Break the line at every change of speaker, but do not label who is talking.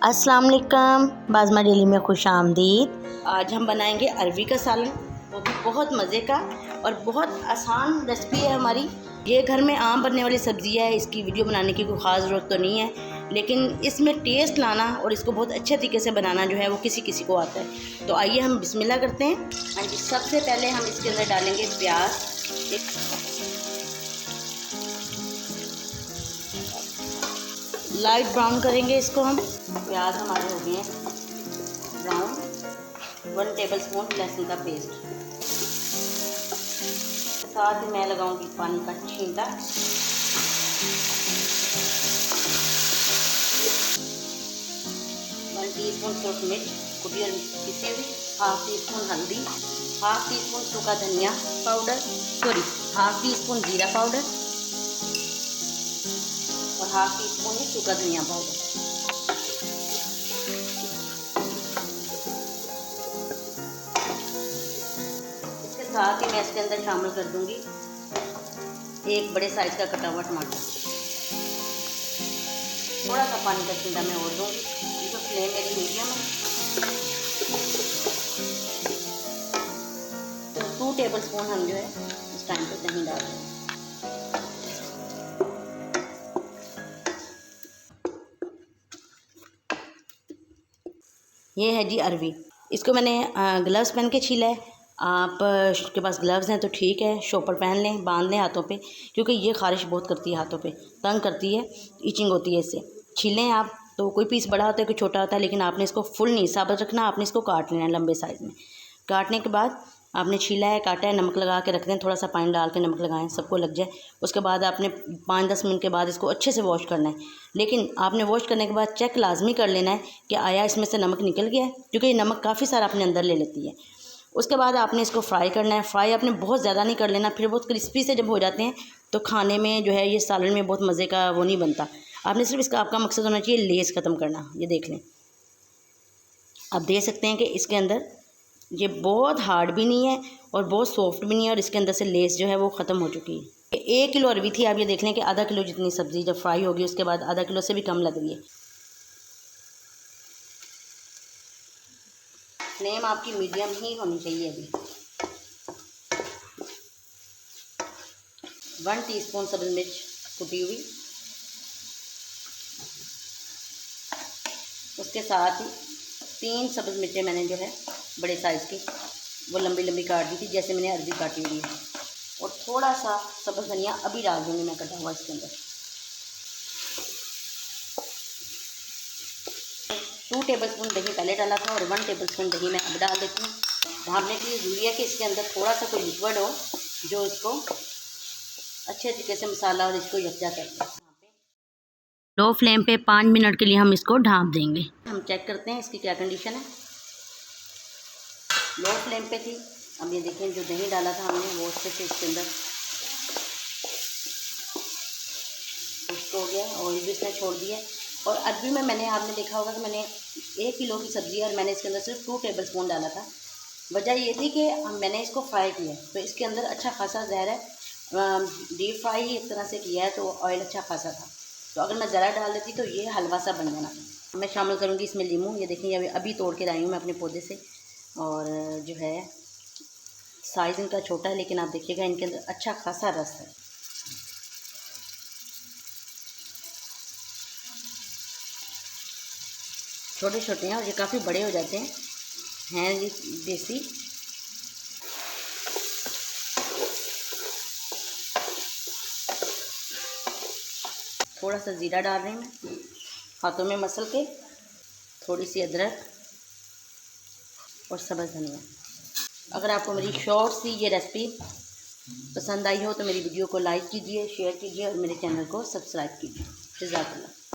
अस्सलाम वालेकुम, बाज़मा डेली में खुश आमदीद। आज हम बनाएंगे अरवी का सालन, वो भी बहुत मज़े का और बहुत आसान रेसिपी है हमारी। ये घर में आम बनने वाली सब्ज़ी है, इसकी वीडियो बनाने की कोई ख़ास ज़रूरत तो नहीं है, लेकिन इसमें टेस्ट लाना और इसको बहुत अच्छे तरीके से बनाना जो है वो किसी किसी को आता है। तो आइए हम बिस्मिल्लाह करते हैं। हाँ जी, सबसे पहले हम इसके अंदर डालेंगे प्याज। लाइट ब्राउन करेंगे इसको हम। प्याज हमारे हो गए हैं ब्राउन। 1 टेबलस्पून लहसुन का पेस्ट, साथ ही मैं लगाऊंगी पानी का छींटा। 1 टीस्पून सूखी मिर्च कुटी और पिसी हुई, 1/2 टीस्पून हल्दी, 1/2 टीस्पून सूखा धनिया पाउडर, 1/2 टीस्पून जीरा पाउडर और 1/2 टीस्पून ही सूखा धनिया पाउडर। इसके साथ ही मैं इसके अंदर शामिल कर दूंगी 1 बड़े साइज का कटा हुआ टमाटर। थोड़ा सा पानी का छींटा मैं और दूंगी। इसको फ्लेम मेरी मीडियम है। तो 2 टेबलस्पून हम जो है इस टाइम पे दही डाल देंगे। ये है जी अरवी। इसको मैंने ग्लव्स पहन के छीला है। आप के पास ग्लव्स हैं तो ठीक है, शॉपर पहन लें, बांध लें हाथों पे, क्योंकि ये ख़ारिश बहुत करती है हाथों पे, तंग करती है, इचिंग होती है इससे। छीलें आप तो कोई पीस बड़ा होता है कोई छोटा होता है, लेकिन आपने इसको फुल नहीं साबित रखना, आपने इसको काट लेना है लंबे साइज़ में। काटने के बाद आपने छीला है, काटा है, नमक लगा के रख दें, थोड़ा सा पानी डाल के नमक लगाएं, सबको लग जाए। उसके बाद आपने 5-10 मिनट के बाद इसको अच्छे से वॉश करना है। लेकिन आपने वॉश करने के बाद चेक लाजमी कर लेना है कि आया इसमें से नमक निकल गया है, क्योंकि ये नमक काफ़ी सारा अपने अंदर ले लेती है। उसके बाद आपने इसको फ्राई करना है। फ्राई आपने बहुत ज़्यादा नहीं कर लेना, फिर बहुत क्रिस्पी से जब हो जाते हैं तो खाने में जो है ये सालन में बहुत मज़े का वो नहीं बनता। आपने सिर्फ इसका आपका मकसद होना चाहिए लेस ख़त्म करना। ये देख लें, आप देख सकते हैं कि इसके अंदर ये बहुत हार्ड भी नहीं है और बहुत सॉफ्ट भी नहीं है, और इसके अंदर से लेस जो है वो ख़त्म हो चुकी है। 1 किलो अरवी थी, आप ये देख लें कि आधा किलो जितनी सब्ज़ी जब फ्राई होगी उसके बाद आधा किलो से भी कम लग रही है। फ्लेम आपकी मीडियम ही होनी चाहिए। अभी 1 टीस्पून सब्ज़ मिर्च कुटी हुई, उसके साथ ही 3 सब्ज़ मिर्चें मैंने जो है बड़े साइज़ की वो लंबी लंबी काट दी थी, जैसे मैंने अरवी काटी हुई है। और थोड़ा सा सब्ज़ धनिया अभी डाल दूँगी मैं कटा हुआ इसके अंदर। 2 टेबलस्पून दही पहले डाला था और 1 टेबलस्पून दही मैं अब डाल देती हूँ। ढाँपने के लिए ज़रूरी है कि इसके अंदर थोड़ा सा कोई लिक्विड हो जो इसको अच्छे तरीके से मसाला और इसको यकजा कर दे। लो फ्लेम पे 5 मिनट के लिए हम इसको ढाँप देंगे। हम चेक करते हैं इसकी क्या कंडीशन है। लो फ्लेम पे थी। अब ये देखें जो दही डाला था हमने वो अच्छे से इसके अंदर उसको हो गया, ऑयल भी इसने छोड़ दिया। और अरवी में मैंने आपने देखा होगा कि मैंने 1 किलो की सब्ज़ी है और मैंने इसके अंदर सिर्फ 2 टेबलस्पून डाला था। वजह ये थी कि मैंने इसको फ्राई किया तो इसके अंदर अच्छा खासा ज़हर है। डीप फ्राई ही एक तरह से किया है तो ऑयल अच्छा खासा था, तो अगर मैं ज़रा डाल देती तो ये हलवा सा बन जाना था। मैं शामिल करूँगी इसमें लीमू। ये देखिए अभी तोड़ के लाई हूँ मैं अपने पौधे से, और जो है साइज़ इनका छोटा है, लेकिन आप देखिएगा इनके अंदर अच्छा खासा रस है। छोटे छोटे हैं और ये काफ़ी बड़े हो जाते हैं ये देसी। थोड़ा सा ज़ीरा डाल रही हूँ मैं हाथों में मसल के, थोड़ी सी अदरक और सब्ज़ धनिया। अगर आपको मेरी शॉर्ट सी ये रेसिपी पसंद आई हो तो मेरी वीडियो को लाइक कीजिए, शेयर कीजिए और मेरे चैनल को सब्सक्राइब कीजिए। जज़ाकल्लाह।